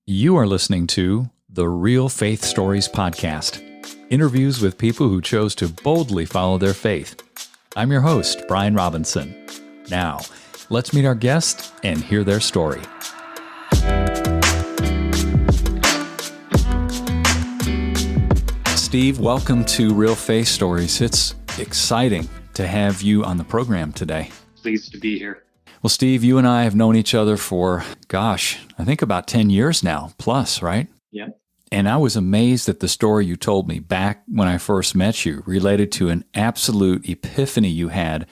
You are listening to the Real Faith Stories podcast, interviews with people who chose to boldly follow their faith. I'm your host, Brian Robinson. Now, let's meet our guest and hear their story. Steve, welcome to Real Faith Stories. It's exciting to have you on the program today. Pleased to be here. Well, Steve, you and I have known each other for, I think about 10 years now, plus, right? Yeah. And I was amazed at the story you told me back when I first met you, related to an absolute epiphany you had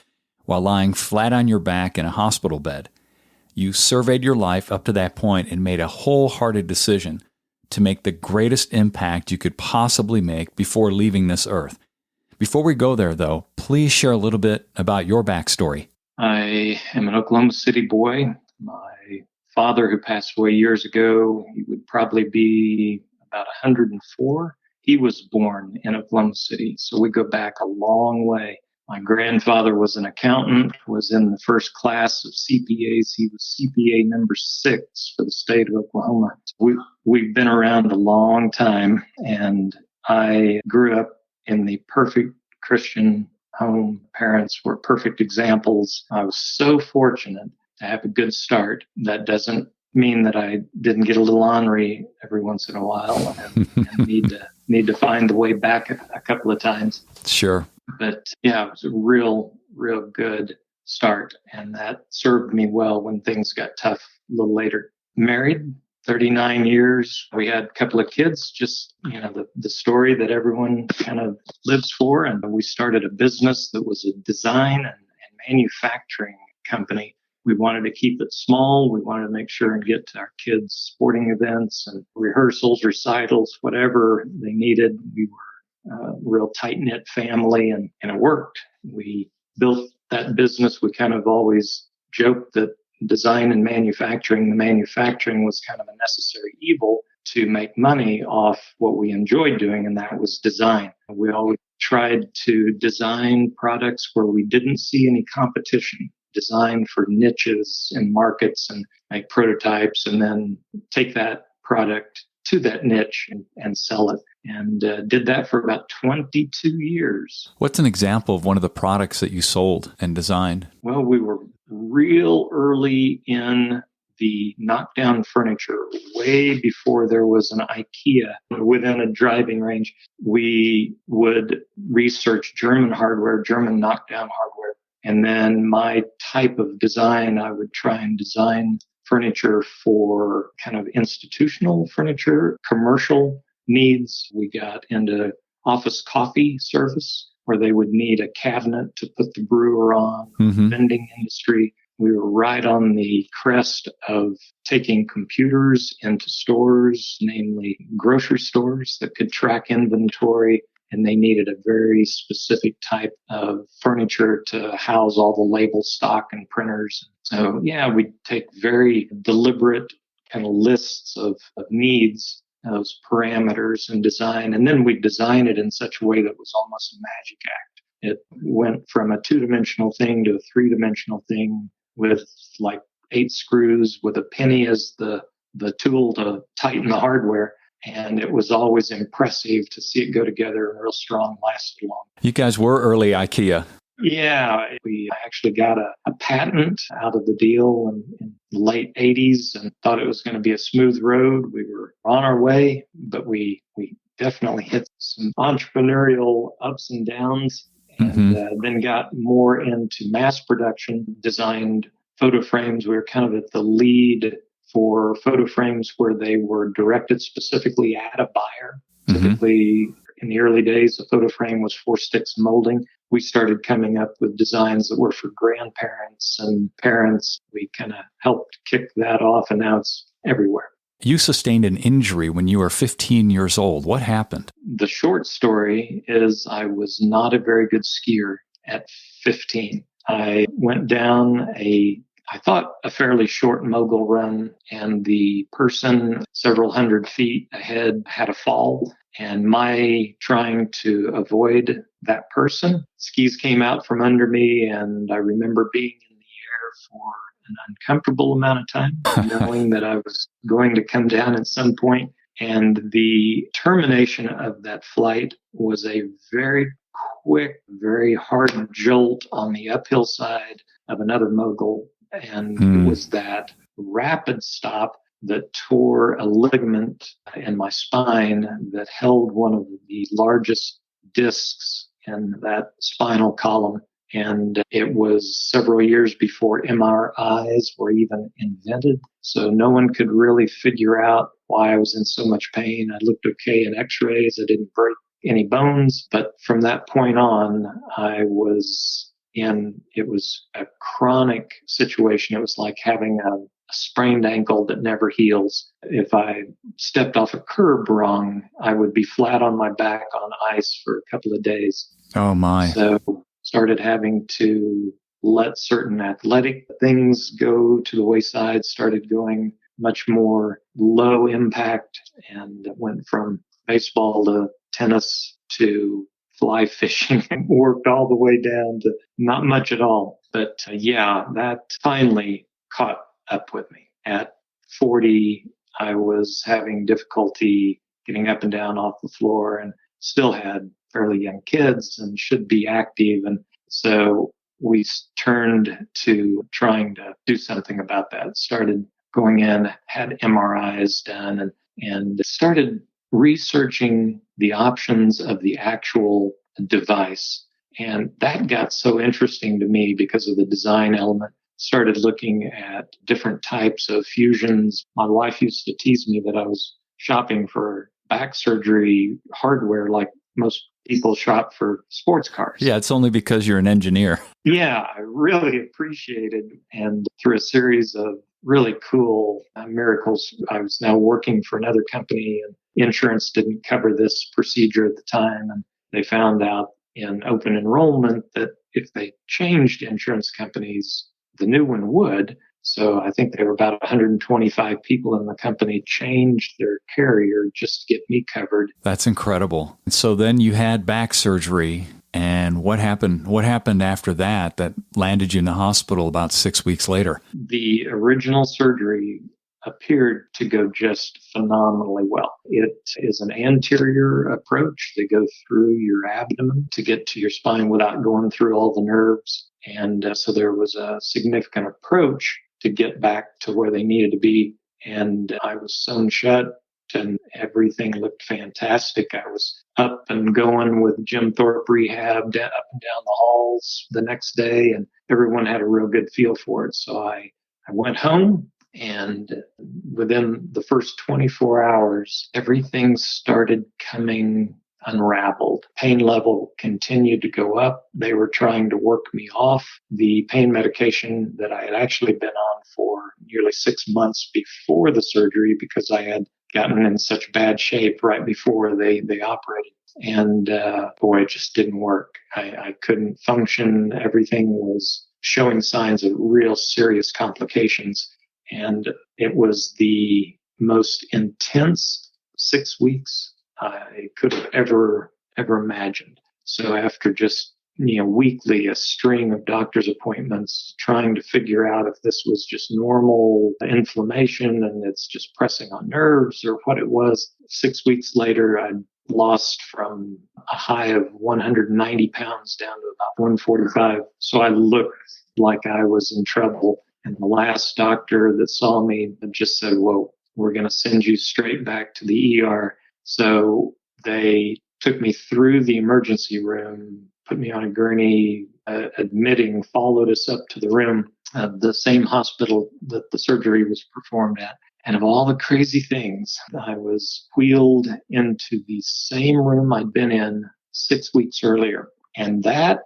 while lying flat on your back in a hospital bed. You surveyed your life up to that point and made a wholehearted decision to make the greatest impact you could possibly make before leaving this earth. Before we go there, though, please share a little bit about your backstory. I am an Oklahoma City boy. My father, who passed away years ago, he would probably be about 104. He was born in Oklahoma City, so we go back a long way. My grandfather was an accountant, was in the first class of CPAs. He was CPA number 6 for the state of Oklahoma. We've been around a long time, and I grew up in the perfect Christian home. Parents were perfect examples. I was so fortunate to have a good start. That doesn't mean that I didn't get a little ornery every once in a while and need to find the way back a couple of times. Sure. But yeah, it was a real good start, and that served me well when things got tough a little later. Married 39 years. We had a couple of kids, just, the story that everyone kind of lives for. And we started a business that was a design and manufacturing company. We wanted to keep it small. We wanted to make sure and get to our kids' sporting events and rehearsals, recitals, whatever they needed. We were a real tight-knit family, and it worked. We built that business. We kind of always joked that design and manufacturing, the manufacturing was kind of a necessary evil to make money off what we enjoyed doing, and that was design. We always tried to design products where we didn't see any competition, design for niches and markets and make prototypes, and then take that product to that niche and sell it. And did that for about 22 years. What's an example of one of the products that you sold and designed? Well, we were real early in the knockdown furniture, way before there was an IKEA within a driving range. We would research German hardware, German knockdown hardware. And then my type of design, I would try and design furniture for kind of institutional furniture, commercial needs. We got into office coffee service, where they would need a cabinet to put the brewer on, vending industry. We were right on the crest of taking computers into stores, namely grocery stores that could track inventory, and they needed a very specific type of furniture to house all the label stock and printers. So yeah, we take very deliberate kind of lists of needs, those parameters and design, and then we design it in such a way that was almost a magic act. It went from a 2-dimensional thing to a 3-dimensional thing with like 8 screws with a penny as the tool to tighten the hardware. And it was always impressive to see it go together and real strong, lasted long. You guys were early IKEA. Yeah, we actually got a patent out of the deal in the late 80s and thought it was going to be a smooth road. We were on our way, but we definitely hit some entrepreneurial ups and downs, and then got more into mass production, designed photo frames. We were kind of at the lead for photo frames where they were directed specifically at a buyer. Typically, in the early days, a photo frame was 4 sticks molding. We started coming up with designs that were for grandparents and parents. We kind of helped kick that off, and now it's everywhere. You sustained an injury when you were 15 years old. What happened? The short story is I was not a very good skier at 15. I went down I thought a fairly short mogul run, and the person several hundred feet ahead had a fall. And my trying to avoid that person, skis came out from under me, and I remember being in the air for an uncomfortable amount of time, knowing that I was going to come down at some point. And the termination of that flight was a very quick, very hard jolt on the uphill side of another mogul. And it was that rapid stop that tore a ligament in my spine that held one of the largest discs in that spinal column. And it was several years before MRIs were even invented. So no one could really figure out why I was in so much pain. I looked okay in x-rays. I didn't break any bones. But from that point on, it was a chronic situation. It was like having a sprained ankle that never heals. If I stepped off a curb wrong, I would be flat on my back on ice for a couple of days. Oh, my. So started having to let certain athletic things go to the wayside, started going much more low impact, and went from baseball to tennis to fly fishing and worked all the way down to not much at all. But that finally caught up with me. At 40, I was having difficulty getting up and down off the floor and still had fairly young kids and should be active. And so we turned to trying to do something about that. Started going in, had MRIs done, and started researching the options of the actual device. And that got so interesting to me because of the design element. Started looking at different types of fusions. My wife used to tease me that I was shopping for back surgery hardware like most people shop for sports cars. Yeah, it's only because you're an engineer. Yeah, I really appreciated. And through a series of really cool miracles, I was now working for another company, and insurance didn't cover this procedure at the time. And they found out in open enrollment that if they changed insurance companies, the new one would. So I think there were about 125 people in the company changed their carrier just to get me covered. That's incredible. So then you had back surgery, and what happened? What happened after that landed you in the hospital about 6 weeks later? The original surgery appeared to go just phenomenally well. It is an anterior approach. They go through your abdomen to get to your spine without going through all the nerves. And so there was a significant approach to get back to where they needed to be. And I was sewn shut and everything looked fantastic. I was up and going with Jim Thorpe Rehab, up and down the halls the next day, and everyone had a real good feel for it. So I went home, and within the first 24 hours, everything started coming unraveled. Pain level continued to go up. They were trying to work me off the pain medication that I had actually been on for nearly 6 months before the surgery because I had gotten in such bad shape right before they operated. And it just didn't work. I couldn't function. Everything was showing signs of real serious complications. And it was the most intense 6 weeks I could have ever imagined. So after just weekly a string of doctor's appointments, trying to figure out if this was just normal inflammation and it's just pressing on nerves or what it was, 6 weeks later, I'd lost from a high of 190 pounds down to about 145. So I looked like I was in trouble. And the last doctor that saw me just said, "Well, we're going to send you straight back to the ER." So they took me through the emergency room, put me on a gurney, followed us up to the room of the same hospital that the surgery was performed at. And of all the crazy things, I was wheeled into the same room I'd been in 6 weeks earlier. And that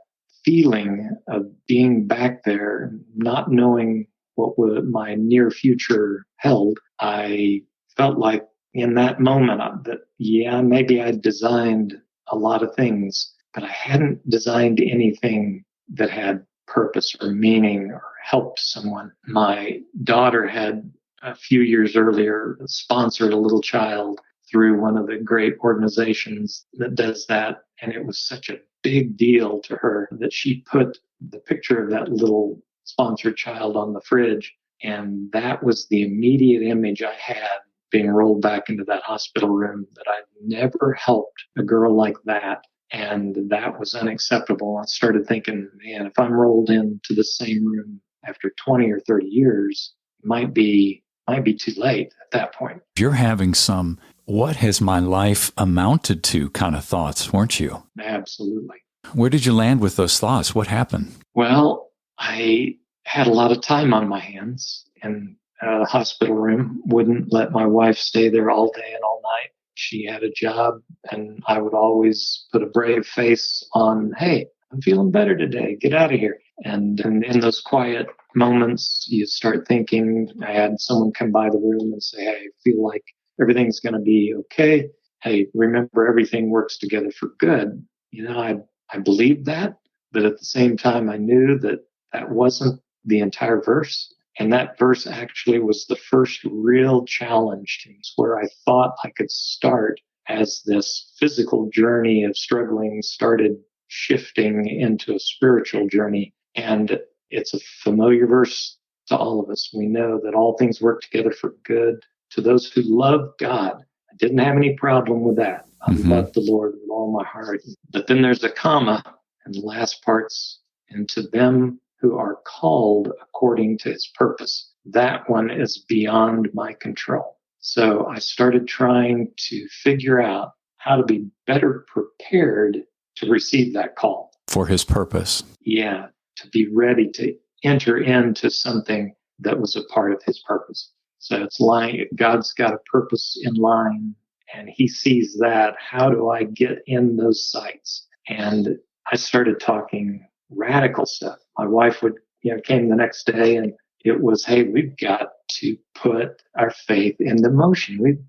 feeling of being back there, not knowing what my near future held, I felt like in that moment that, maybe I'd designed a lot of things, but I hadn't designed anything that had purpose or meaning or helped someone. My daughter had a few years earlier sponsored a little child through one of the great organizations that does that. And it was such a big deal to her that she put the picture of that little sponsored child on the fridge. And that was the immediate image I had being rolled back into that hospital room, that I'd never helped a girl like that. And that was unacceptable. I started thinking, man, if I'm rolled into the same room after 20 or 30 years, it might be too late at that point. You're having some, what has my life amounted to kind of thoughts, weren't you? Absolutely. Where did you land with those thoughts? What happened? Well, I had a lot of time on my hands, and the hospital room wouldn't let my wife stay there all day and all night. She had a job, and I would always put a brave face on, hey, I'm feeling better today. Get out of here. And in those quiet moments, you start thinking, I had someone come by the room and say, hey, I feel like everything's going to be okay. Hey, remember, everything works together for good. I believed that, but at the same time, I knew that that wasn't the entire verse. And that verse actually was the first real challenge to me. It's where I thought I could start as this physical journey of struggling started shifting into a spiritual journey. And it's a familiar verse to all of us. We know that all things work together for good to those who love God. I didn't have any problem with that. I love the Lord with all my heart. But then there's a comma, and the last part's, and to them who are called according to his purpose. That one is beyond my control. So I started trying to figure out how to be better prepared to receive that call. For his purpose. Yeah, to be ready to enter into something that was a part of his purpose. So it's like God's got a purpose in line, and he sees that. How do I get in those sights? And I started talking radical stuff. My wife came the next day, and it was, hey, we've got to put our faith into motion.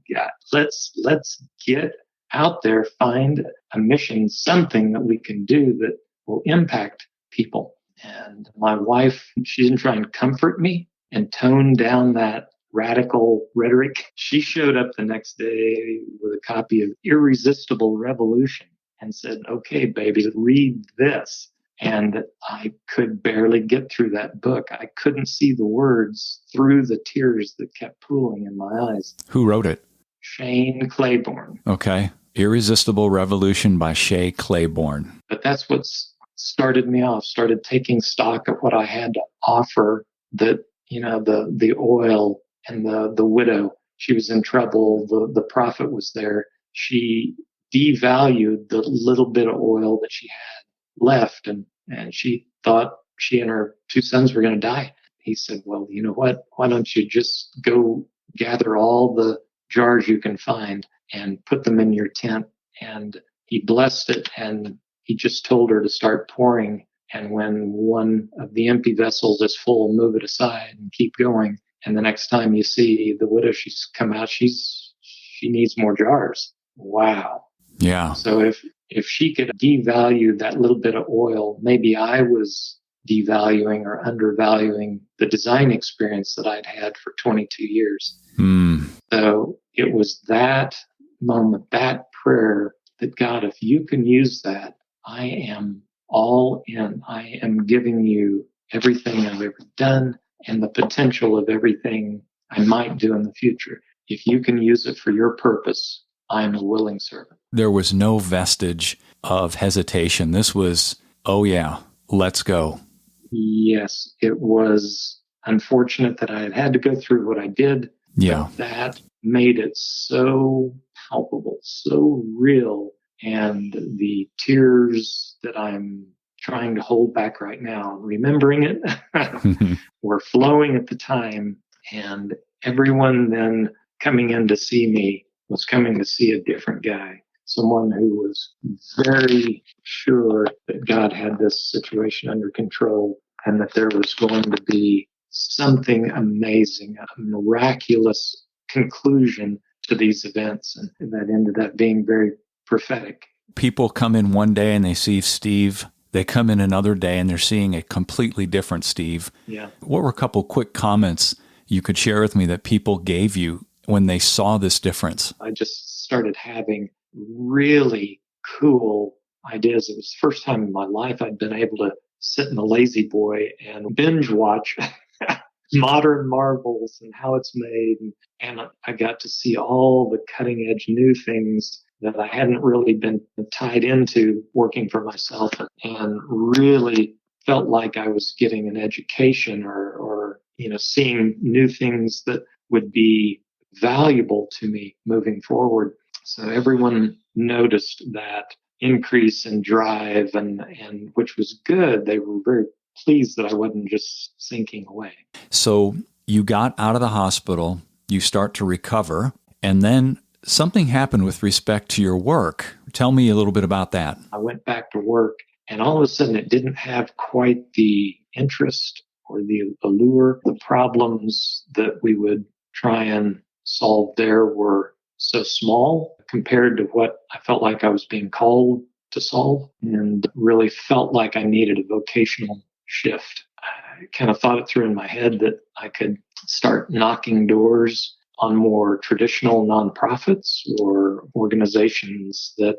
Let's get out there, find a mission, something that we can do that will impact people. And my wife, she didn't try and comfort me and tone down that radical rhetoric. She showed up the next day with a copy of Irresistible Revolution and said, okay, baby, read this. And I could barely get through that book. I couldn't see the words through the tears that kept pooling in my eyes. Who wrote it? Shane Claiborne. Okay. Irresistible Revolution by Shea Claiborne. But that's what started me off, started taking stock of what I had to offer, that, the oil and the widow. She was in trouble. The prophet was there. She devalued the little bit of oil that she had left, and she thought she and her two sons were going to die. He said, well, you know what? Why don't you just go gather all the jars you can find and put them in your tent? And he blessed it, and he just told her to start pouring. And when one of the empty vessels is full, move it aside and keep going. And the next time you see the widow, she's come out, she needs more jars. Wow. Yeah. So if she could devalue that little bit of oil, maybe I was devaluing or undervaluing the design experience that I'd had for 22 years. So it was that moment, that prayer, that God, if you can use that, I am all in. I am giving you everything I've ever done and the potential of everything I might do in the future. If you can use it for your purpose, I'm a willing servant. There was no vestige of hesitation. This was, oh yeah, let's go. Yes, it was unfortunate that I had to go through what I did. Yeah. But that made it so palpable, so real. And the tears that I'm trying to hold back right now, remembering it, were flowing at the time. And everyone then coming in to see me was coming to see a different guy, someone who was very sure that God had this situation under control and that there was going to be something amazing, a miraculous conclusion to these events. And that ended up being very prophetic. People come in one day and they see Steve. They come in another day and they're seeing a completely different Steve. Yeah. What were a couple quick comments you could share with me that people gave you when they saw this difference? I just started having really cool ideas. It was the first time in my life I'd been able to sit in the lazy boy and binge watch modern marvels and how it's made. And I got to see all the cutting edge new things that I hadn't really been tied into working for myself, and really felt like I was getting an education or seeing new things that would be valuable to me moving forward. So everyone noticed that increase in drive, and which was good. They were very pleased that I wasn't just sinking away. So you got out of the hospital, you start to recover, and then something happened with respect to your work. Tell me a little bit about that. I went back to work, and all of a sudden it didn't have quite the interest or the allure. The problems that we would try and solve there were so small compared to what I felt like I was being called to solve, and really felt like I needed a vocational shift. I kind of thought it through in my head that I could start knocking doors on more traditional nonprofits or organizations that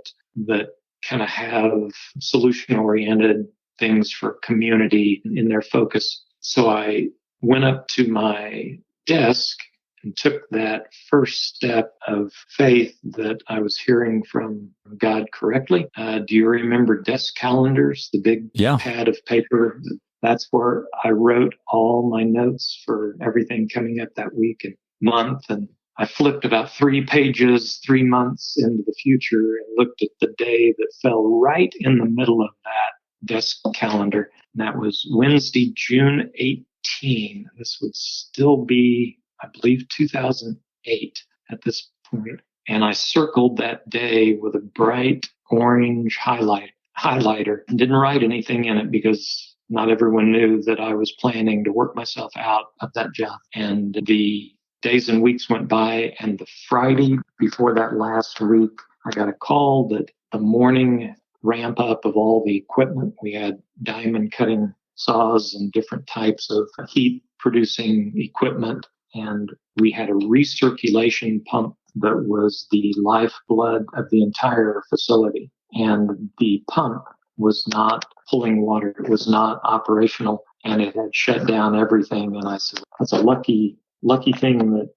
kind of have solution-oriented things for community in their focus. So I went up to my desk and took that first step of faith that I was hearing from God correctly. Do you remember desk calendars, the big pad of paper? That's where I wrote all my notes for everything coming up that week and month. And I flipped about 3 pages, 3 months into the future, and looked at the day that fell right in the middle of that desk calendar. And that was Wednesday, June 18. This would still be, I believe, 2008 at this point. And I circled that day with a bright orange highlighter and didn't write anything in it because not everyone knew that I was planning to work myself out of that job. And the days and weeks went by, and the Friday before that last week, I got a call that the morning ramp up of all the equipment, we had diamond cutting saws and different types of heat producing equipment. And we had a recirculation pump that was the lifeblood of the entire facility. And the pump was not pulling water. It was not operational, and it had shut down everything. And I said, that's a lucky thing that,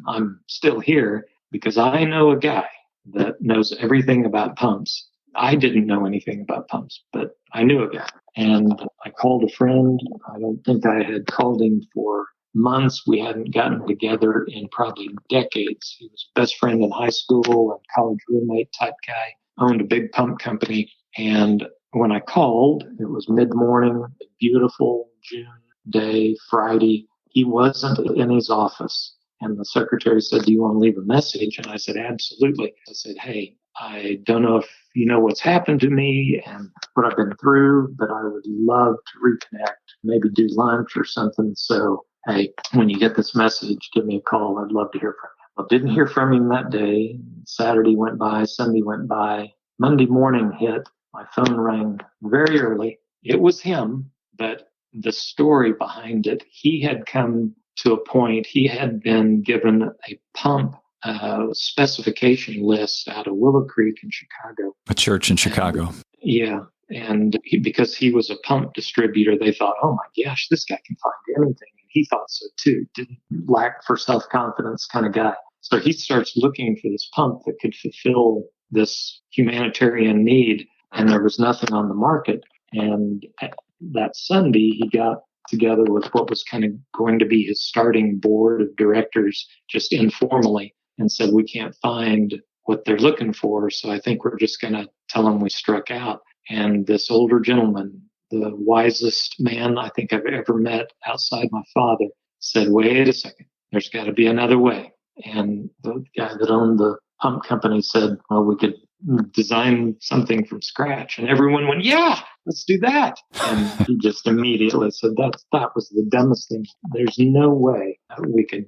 I'm still here, because I know a guy that knows everything about pumps. I didn't know anything about pumps, but I knew a guy. And I called a friend. I don't think I had called him for months. We hadn't gotten together in probably decades. He was a best friend in high school and college roommate type guy, owned a big pump company. And when I called, it was mid-morning, a beautiful June day, Friday. He wasn't in his office. And the secretary said, do you want to leave a message? And I said, absolutely. I said, hey, I don't know if you know what's happened to me and what I've been through, but I would love to reconnect, maybe do lunch or something. So, hey, when you get this message, give me a call. I'd love to hear from you. I didn't hear from him that day. Saturday went by, Sunday went by. Monday morning hit. My phone rang very early. It was him, but the story behind it, he had come to a point, he had been given a pump specification list out of Willow Creek in Chicago. A church in Chicago. And because he was a pump distributor, they thought, oh my gosh, this guy can find anything. And he thought so too. Didn't lack for self-confidence kind of guy. So he starts looking for this pump that could fulfill this humanitarian need, and there was nothing on the market. And that Sunday, he got together with what was kind of going to be his starting board of directors, just informally, and said, we can't find what they're looking for, so I think we're just going to tell them we struck out. And this older gentleman, the wisest man I think I've ever met outside my father, said, wait a second, there's got to be another way. And the guy that owned the pump company said, well, we could design something from scratch. And everyone went, yeah, let's do that. And he just immediately said, that was the dumbest thing. There's no way we could,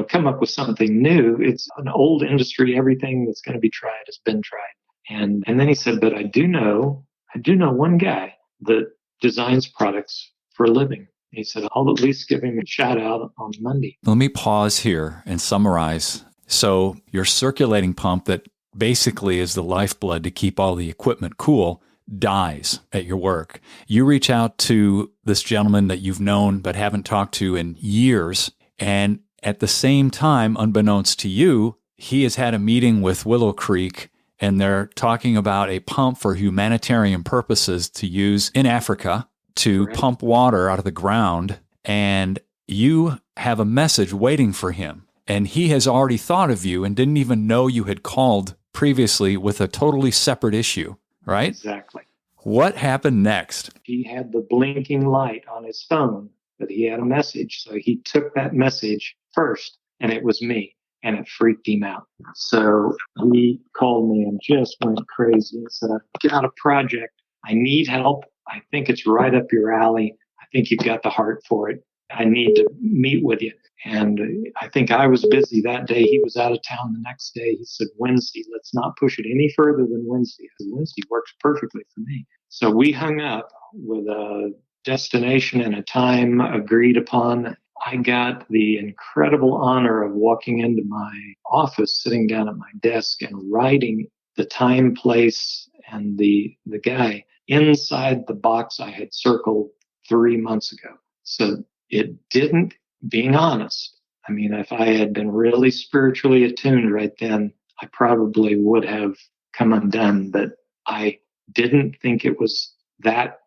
come up with something new. It's an old industry. Everything that's going to be tried has been tried. And then he said, but I do know one guy that designs products for a living. He said, I'll at least give him a shout out on Monday. Let me pause here and summarize. So your circulating pump that basically is the lifeblood to keep all the equipment cool dies at your work. You reach out to this gentleman that you've known but haven't talked to in years. And at the same time, unbeknownst to you, he has had a meeting with Willow Creek, and they're talking about a pump for humanitarian purposes to use in Africa to pump water out of the ground. And you have a message waiting for him. And he has already thought of you and didn't even know you had called previously with a totally separate issue, right? Exactly. What happened next? He had the blinking light on his phone that he had a message. So he took that message first, and it was me, and it freaked him out. So he called me and just went crazy and said, I've got a project. I need help. I think it's right up your alley. I think you've got the heart for it. I need to meet with you. And I think I was busy that day. He was out of town the next day. He said, Wednesday, let's not push it any further than Wednesday. I said, Wednesday works perfectly for me. So we hung up with a destination and a time agreed upon. I got the incredible honor of walking into my office, sitting down at my desk and writing the time, place, and the guy inside the box I had circled 3 months ago. So it didn't, being honest, I mean, if I had been really spiritually attuned right then, I probably would have come undone, but I didn't think it was that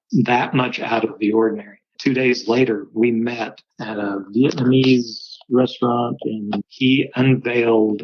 much out of the ordinary. 2 days later, we met at a Vietnamese restaurant, and he unveiled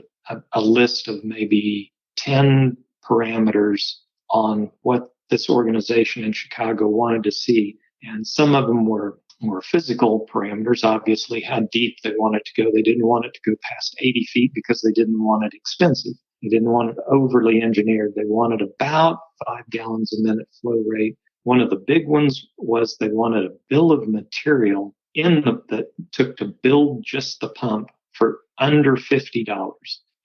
a list of maybe 10 parameters on what this organization in Chicago wanted to see. And some of them were more physical parameters, obviously, how deep they wanted to go. They didn't want it to go past 80 feet because they didn't want it expensive. They didn't want it overly engineered. They wanted about 5 gallons a minute flow rate. One of the big ones was they wanted a bill of material that took to build just the pump for under $50.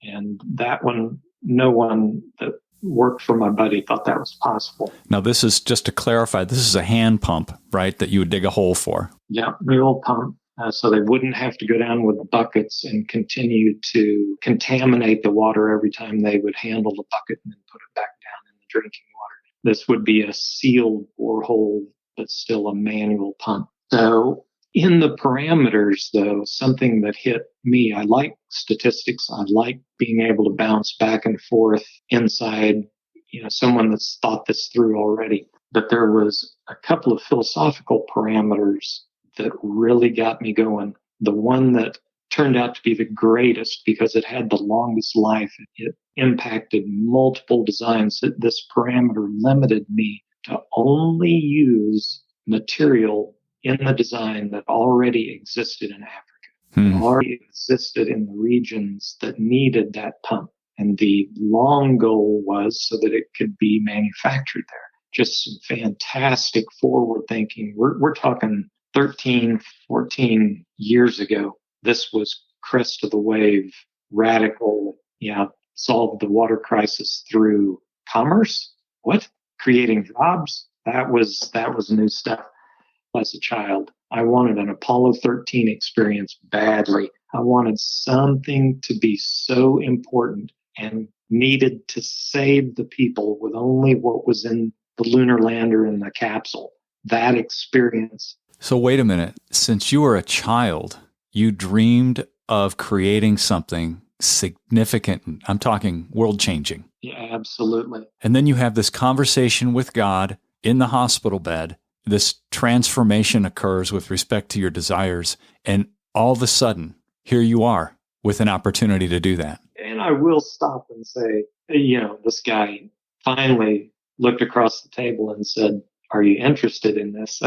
And that one, no one that worked for my buddy thought that was possible. Now, this is, just to clarify, this is a hand pump, right, that you would dig a hole for? Yeah, mule pump. So they wouldn't have to go down with buckets and continue to contaminate the water every time they would handle the bucket and then put it back down in the drinking water. This would be a sealed borehole, but still a manual pump. So in the parameters, though, something that hit me, I like statistics. I like being able to bounce back and forth inside, someone that's thought this through already. But there was a couple of philosophical parameters that really got me going. The one that turned out to be the greatest because it had the longest life. It impacted multiple designs. This parameter limited me to only use material in the design that already existed in Africa, already existed in the regions that needed that pump. And the long goal was so that it could be manufactured there. Just some fantastic forward thinking. We're talking 13, 14 years ago. This was crest of the wave, radical, solve the water crisis through commerce. What? Creating jobs? That was new stuff. As a child, I wanted an Apollo 13 experience badly. I wanted something to be so important and needed to save the people with only what was in the lunar lander in the capsule. That experience. So wait a minute. Since you were a child, you dreamed of creating something significant. I'm talking world-changing. Yeah, absolutely. And then you have this conversation with God in the hospital bed. This transformation occurs with respect to your desires. And all of a sudden, here you are with an opportunity to do that. And I will stop and say, this guy finally looked across the table and said, are you interested in this?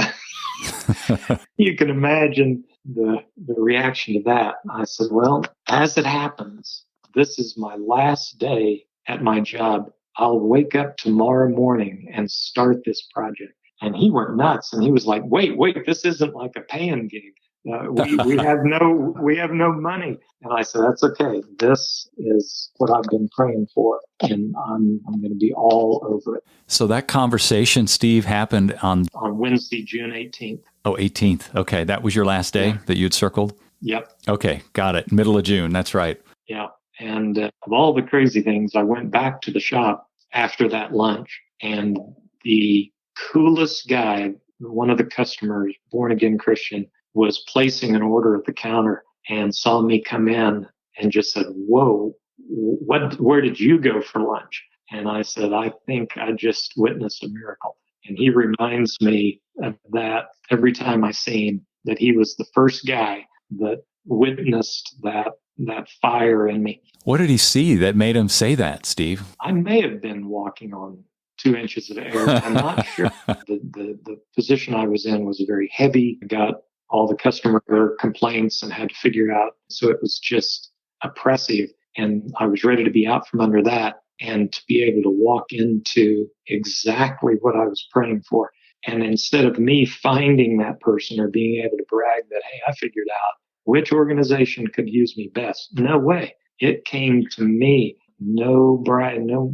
You can imagine the reaction to that. I said, well, as it happens, this is my last day at my job. I'll wake up tomorrow morning and start this project. And he went nuts, and he was like, "Wait! This isn't like a paying gig. We have no money." And I said, "That's okay. This is what I've been praying for, and I'm going to be all over it." So that conversation, Steve, happened on Wednesday, June 18th. Oh, 18th. Okay, that was your last day that you'd circled. Yep. Okay, got it. Middle of June. That's right. Yeah. And of all the crazy things, I went back to the shop after that lunch, and the coolest guy, one of the customers, born again Christian, was placing an order at the counter and saw me come in and just said, "Whoa, where did you go for lunch?" And I said, "I think I just witnessed a miracle." And he reminds me of that every time I see him, that he was the first guy that witnessed that fire in me. What did he see that made him say that, Steve? I may have been walking on 2 inches of air. I'm not sure. The position I was in was very heavy. I got all the customer complaints and had to figure out. So it was just oppressive. And I was ready to be out from under that and to be able to walk into exactly what I was praying for. And instead of me finding that person or being able to brag that, hey, I figured out which organization could use me best. No way. It came to me. No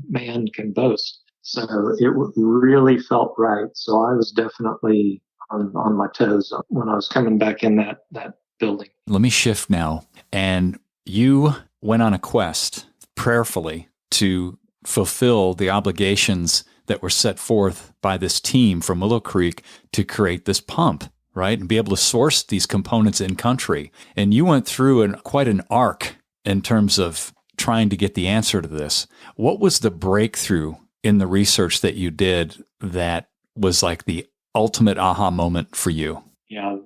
man can boast. So it really felt right. So I was definitely on my toes when I was coming back in that building. Let me shift now. And you went on a quest prayerfully to fulfill the obligations that were set forth by this team from Willow Creek to create this pump, right? And be able to source these components in country. And you went through quite an arc in terms of trying to get the answer to this. What was the breakthrough in the research that you did that was like the ultimate aha moment for you? Yeah,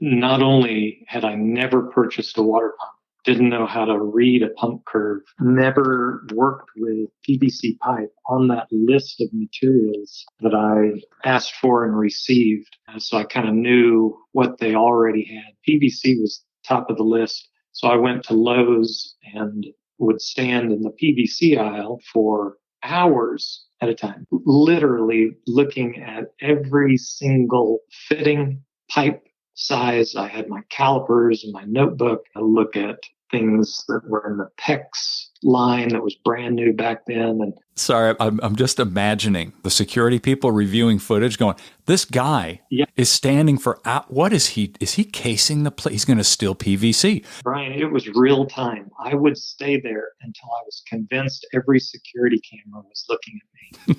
not only had I never purchased a water pump, didn't know how to read a pump curve, never worked with PVC pipe on that list of materials that I asked for and received. So I kind of knew what they already had. PVC was top of the list. So I went to Lowe's and would stand in the PVC aisle for hours at a time, literally looking at every single fitting, pipe size. I had my calipers and my notebook. I look at things that were in the PEX line that was brand new back then. And sorry, I'm just imagining the security people reviewing footage going, this guy is standing for, what is he? Is he casing the place? He's going to steal PVC. Brian, it was real time. I would stay there until I was convinced every security camera was looking at me.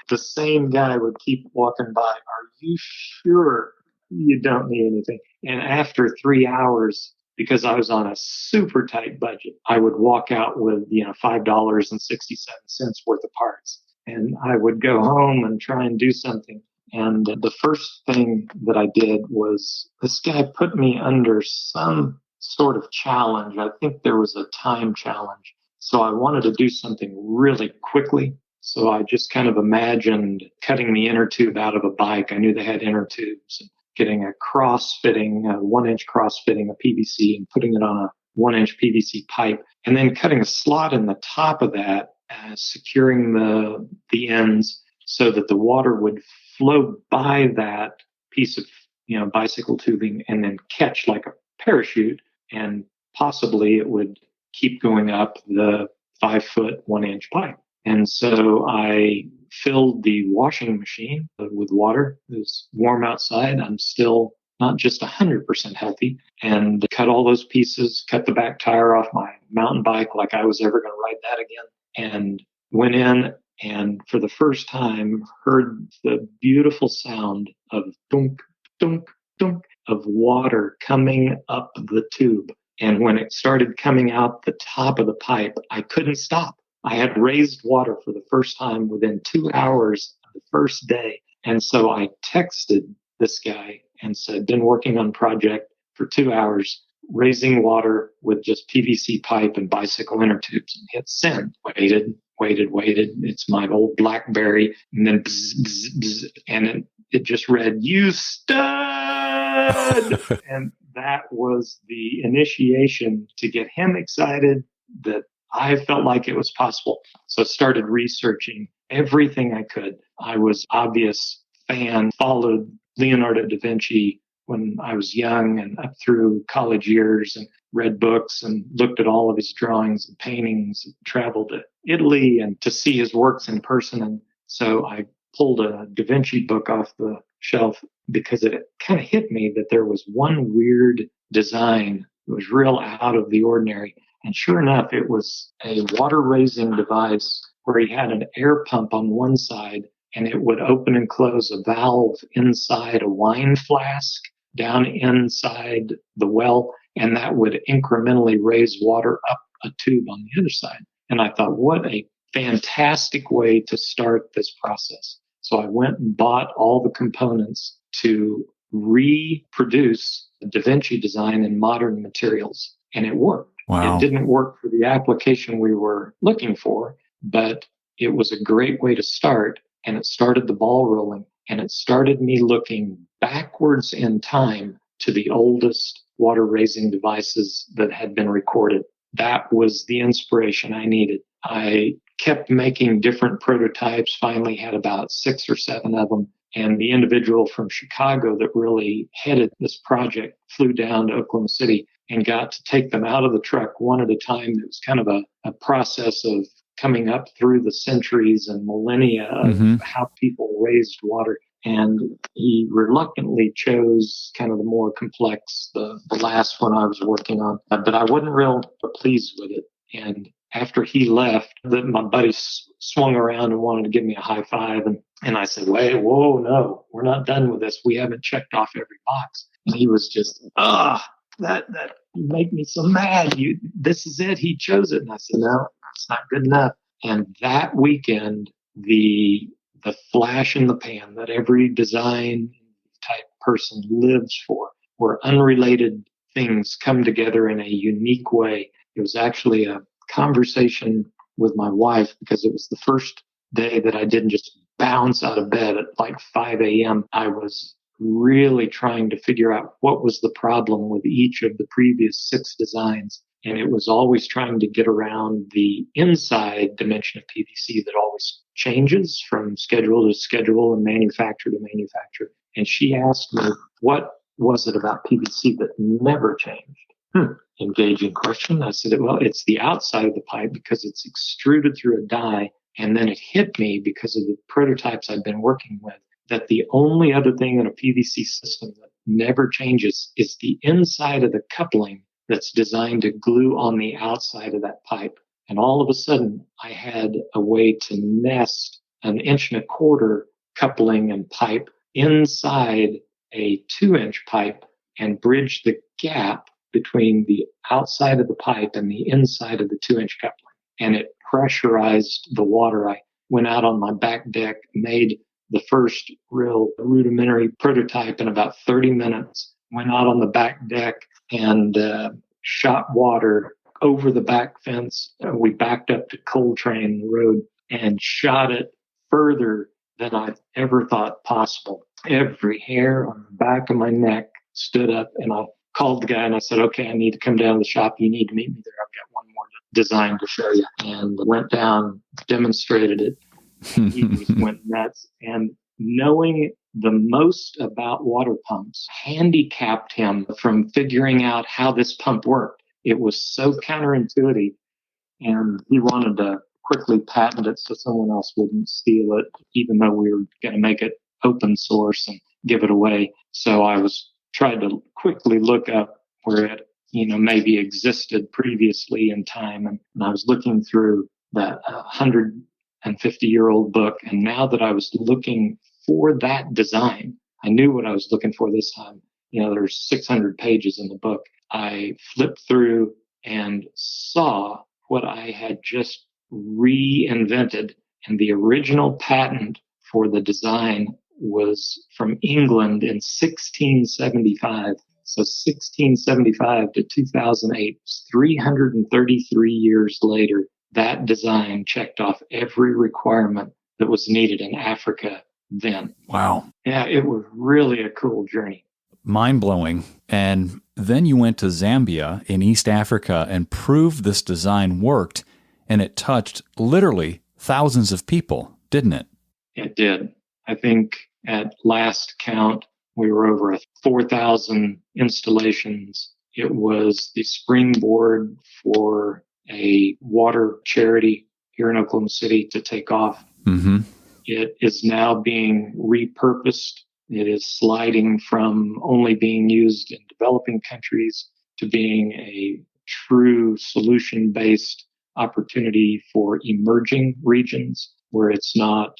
The same guy would keep walking by. Are you sure you don't need anything? And after 3 hours, because I was on a super tight budget, I would walk out with, $5.67 worth of parts. And I would go home and try and do something. And the first thing that I did was this guy put me under some sort of challenge. I think there was a time challenge. So I wanted to do something really quickly. So I just kind of imagined cutting the inner tube out of a bike. I knew they had inner tubes. Getting a cross-fitting, a 1-inch cross-fitting of PVC and putting it on a 1-inch PVC pipe, and then cutting a slot in the top of that, securing the ends so that the water would flow by that piece of bicycle tubing and then catch like a parachute, and possibly it would keep going up the 5-foot 1-inch pipe. And so I filled the washing machine with water. It was warm outside. I'm still not just 100% healthy, and cut all those pieces, cut the back tire off my mountain bike like I was ever going to ride that again, and went in and for the first time heard the beautiful sound of dunk, dunk, dunk of water coming up the tube. And when it started coming out the top of the pipe, I couldn't stop. I had raised water for the first time within 2 hours of the first day. And so I texted this guy and said, been working on project for 2 hours, raising water with just PVC pipe and bicycle inner tubes, and hit send. Waited. It's my old BlackBerry. And then bzz, bzz, bzz, and it just read, "You stud!" And that was the initiation to get him excited that I felt like it was possible. So I started researching everything I could. I was obvious fan, followed Leonardo da Vinci when I was young and up through college years, and read books and looked at all of his drawings and paintings, and traveled to Italy and to see his works in person. And so I pulled a Da Vinci book off the shelf because it kind of hit me that there was one weird design that was real out of the ordinary. And sure enough, it was a water-raising device where he had an air pump on one side and it would open and close a valve inside a wine flask down inside the well, and that would incrementally raise water up a tube on the other side. And I thought, what a fantastic way to start this process. So I went and bought all the components to reproduce the Da Vinci design in modern materials, and it worked. Wow. It didn't work for the application we were looking for, but it was a great way to start, and it started the ball rolling, and it started me looking backwards in time to the oldest water-raising devices that had been recorded. That was the inspiration I needed. I kept making different prototypes, finally had about 6 or 7 of them. And the individual from Chicago that really headed this project flew down to Oklahoma City and got to take them out of the truck one at a time. It was kind of a process of coming up through the centuries and millennia of how people raised water. And he reluctantly chose kind of the more complex, the last one I was working on. But I wasn't real pleased with it. And after he left, my buddy swung around and wanted to give me a high five. And I said, whoa, no, we're not done with this. We haven't checked off every box. And he was just, that you make me so mad. This is it. He chose it. And I said, no, it's not good enough. And that weekend, the flash in the pan that every design type person lives for, where unrelated things come together in a unique way. It was actually a conversation with my wife, because it was the first day that I didn't just bounce out of bed at like 5 a.m. I was really trying to figure out what was the problem with each of the previous 6 designs. And it was always trying to get around the inside dimension of PVC that always changes from schedule to schedule and manufacturer to manufacturer. And she asked me, what was it about PVC that never changed? Engaging question. I said, well, it's the outside of the pipe because it's extruded through a die. And then it hit me because of the prototypes I've been working with, that the only other thing in a PVC system that never changes is the inside of the coupling that's designed to glue on the outside of that pipe. And all of a sudden, I had a way to nest an 1.25 inch coupling and pipe inside a 2-inch pipe and bridge the gap between the outside of the pipe and the inside of the 2-inch coupling. And it pressurized the water. I went out on my back deck, made the first real rudimentary prototype in about 30 minutes, went out on the back deck and shot water over the back fence. We backed up to Coltrane, the road, and shot it further than I've ever thought possible. Every hair on the back of my neck stood up, and I called the guy and I said, okay, I need to come down to the shop. You need to meet me there. I've got one more design to show you. And went down, demonstrated it. He just went nuts. And knowing the most about water pumps handicapped him from figuring out how this pump worked. It was so counterintuitive, and he wanted to quickly patent it so someone else wouldn't steal it, even though we were going to make it open source and give it away. So I was trying to quickly look up where it, maybe existed previously in time. And I was looking through that 150-year-old book. And now that I was looking for that design, I knew what I was looking for this time. There's 600 pages in the book. I flipped through and saw what I had just reinvented. And the original patent for the design was from England in 1675. So 1675 to 2008, 333 years later, that design checked off every requirement that was needed in Africa then. Wow. Yeah, it was really a cool journey. Mind-blowing. And then you went to Zambia in East Africa and proved this design worked, and it touched literally thousands of people, didn't it? It did. I think at last count, we were over 4,000 installations. It was the springboard for a water charity here in Oklahoma City to take off. Mm-hmm. It is now being repurposed. It is sliding from only being used in developing countries to being a true solution-based opportunity for emerging regions where it's not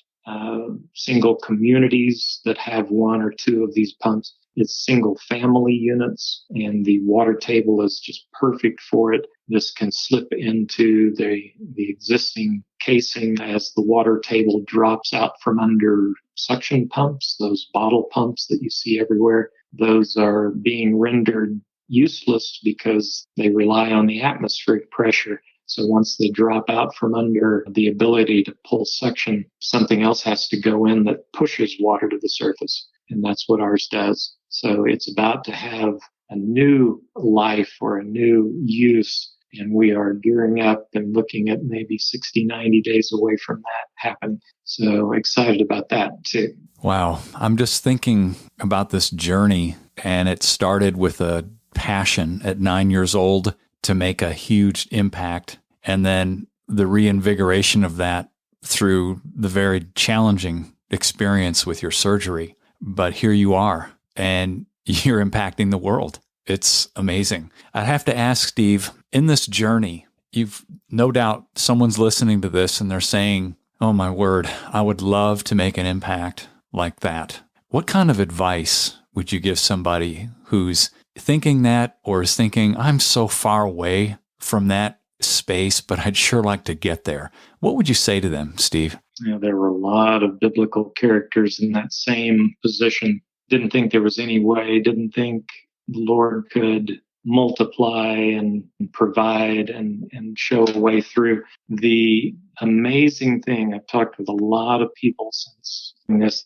single communities that have one or two of these pumps. It's single family units, and the water table is just perfect for it. This can slip into the existing casing as the water table drops out from under suction pumps, those bottle pumps that you see everywhere. Those are being rendered useless because they rely on the atmospheric pressure. So once they drop out from under the ability to pull suction, something else has to go in that pushes water to the surface. And that's what ours does. So it's about to have a new life or a new use. And we are gearing up and looking at maybe 60, 90 days away from that happening. So excited about that too. Wow. I'm just thinking about this journey, and it started with a passion at 9 years old to make a huge impact. And then the reinvigoration of that through the very challenging experience with your surgery. But here you are, and you're impacting the world. It's amazing. I have to ask, Steve, in this journey, you've no doubt someone's listening to this and they're saying, oh my word, I would love to make an impact like that. What kind of advice would you give somebody who's thinking that, or is thinking, I'm so far away from that space, but I'd sure like to get there? What would you say to them, Steve? There were a lot of biblical characters in that same position. Didn't think there was any way, didn't think the Lord could multiply and provide and show a way through. The amazing thing, I've talked with a lot of people since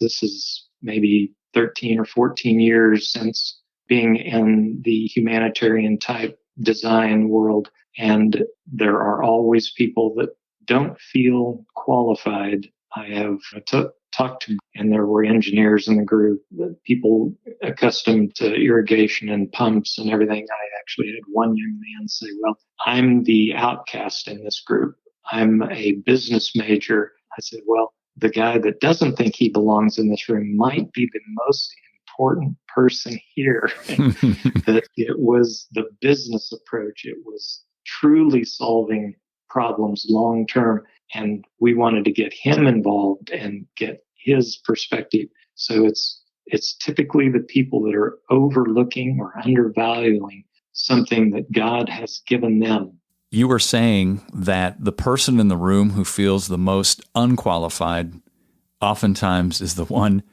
this is maybe 13 or 14 years since being in the humanitarian type design world. And there are always people that don't feel qualified. I have talked to, and there were engineers in the group, people accustomed to irrigation and pumps and everything. I actually had one young man say, well, I'm the outcast in this group. I'm a business major. I said, well, the guy that doesn't think he belongs in this room might be the most important person here. That it was the business approach. It was truly solving problems long term. And we wanted to get him involved and get his perspective. So it's typically the people that are overlooking or undervaluing something that God has given them. You were saying that the person in the room who feels the most unqualified oftentimes is the one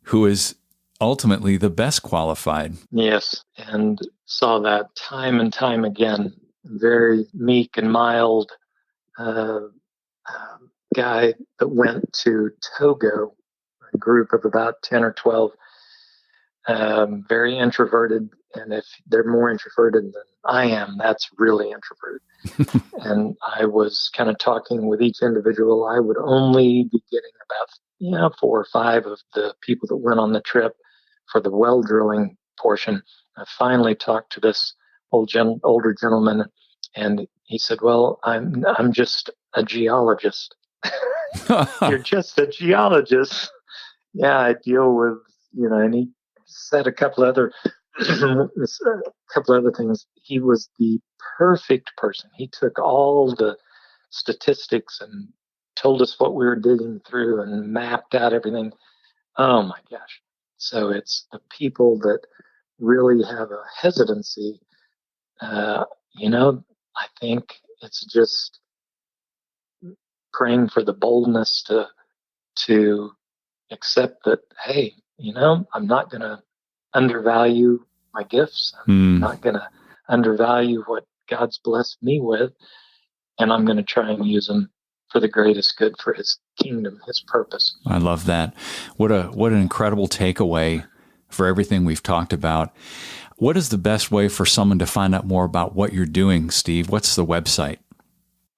who is ultimately the best qualified. Yes, and saw that time and time again. Very meek and mild guy that went to Togo, a group of about 10 or 12, very introverted. And if they're more introverted than I am, that's really introverted. And I was kind of talking with each individual. I would only be getting about 4 or 5 of the people that went on the trip for the well drilling portion. I finally talked to this older gentleman, and he said, well, I'm just a geologist. You're just a geologist. Yeah, I deal with, and he said a couple other things. He was the perfect person. He took all the statistics and told us what we were digging through and mapped out everything. Oh my gosh. So it's the people that really have a hesitancy. I think it's just praying for the boldness to accept that, hey, I'm not going to undervalue my gifts. I'm not going to undervalue what God's blessed me with, and I'm going to try and use them for the greatest good for His kingdom, His purpose. I love that. What an incredible takeaway for everything we've talked about. What is the best way for someone to find out more about what you're doing, Steve? What's the website?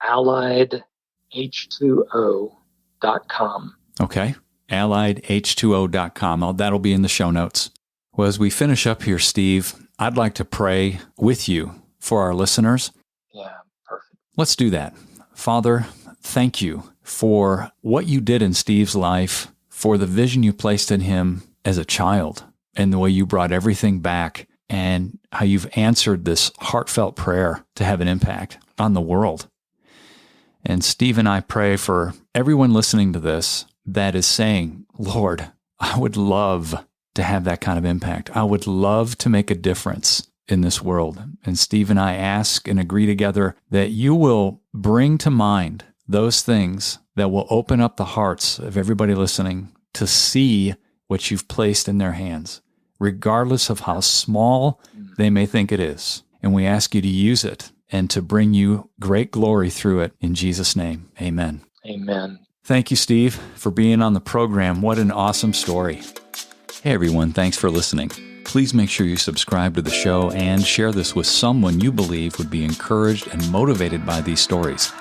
AlliedH2O.com. Okay. AlliedH2O.com. That'll be in the show notes. Well, as we finish up here, Steve, I'd like to pray with you for our listeners. Yeah, perfect. Let's do that. Father, thank you for what you did in Steve's life, for the vision you placed in him as a child, and the way you brought everything back, and how you've answered this heartfelt prayer to have an impact on the world. And Steve and I pray for everyone listening to this that is saying, Lord, I would love to have that kind of impact. I would love to make a difference in this world. And Steve and I ask and agree together that you will bring to mind those things that will open up the hearts of everybody listening to see what you've placed in their hands, regardless of how small they may think it is. And we ask you to use it and to bring you great glory through it. In Jesus' name, amen. Amen. Thank you, Steve, for being on the program. What an awesome story. Hey, everyone. Thanks for listening. Please make sure you subscribe to the show and share this with someone you believe would be encouraged and motivated by these stories.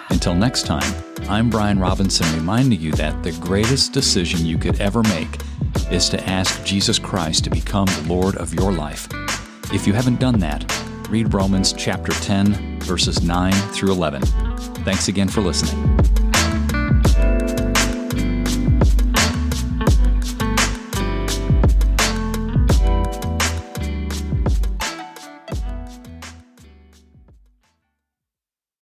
Until next time, I'm Brian Robinson, reminding you that the greatest decision you could ever make is to ask Jesus Christ to become the Lord of your life. If you haven't done that, read Romans chapter 10, verses 9 through 11. Thanks again for listening.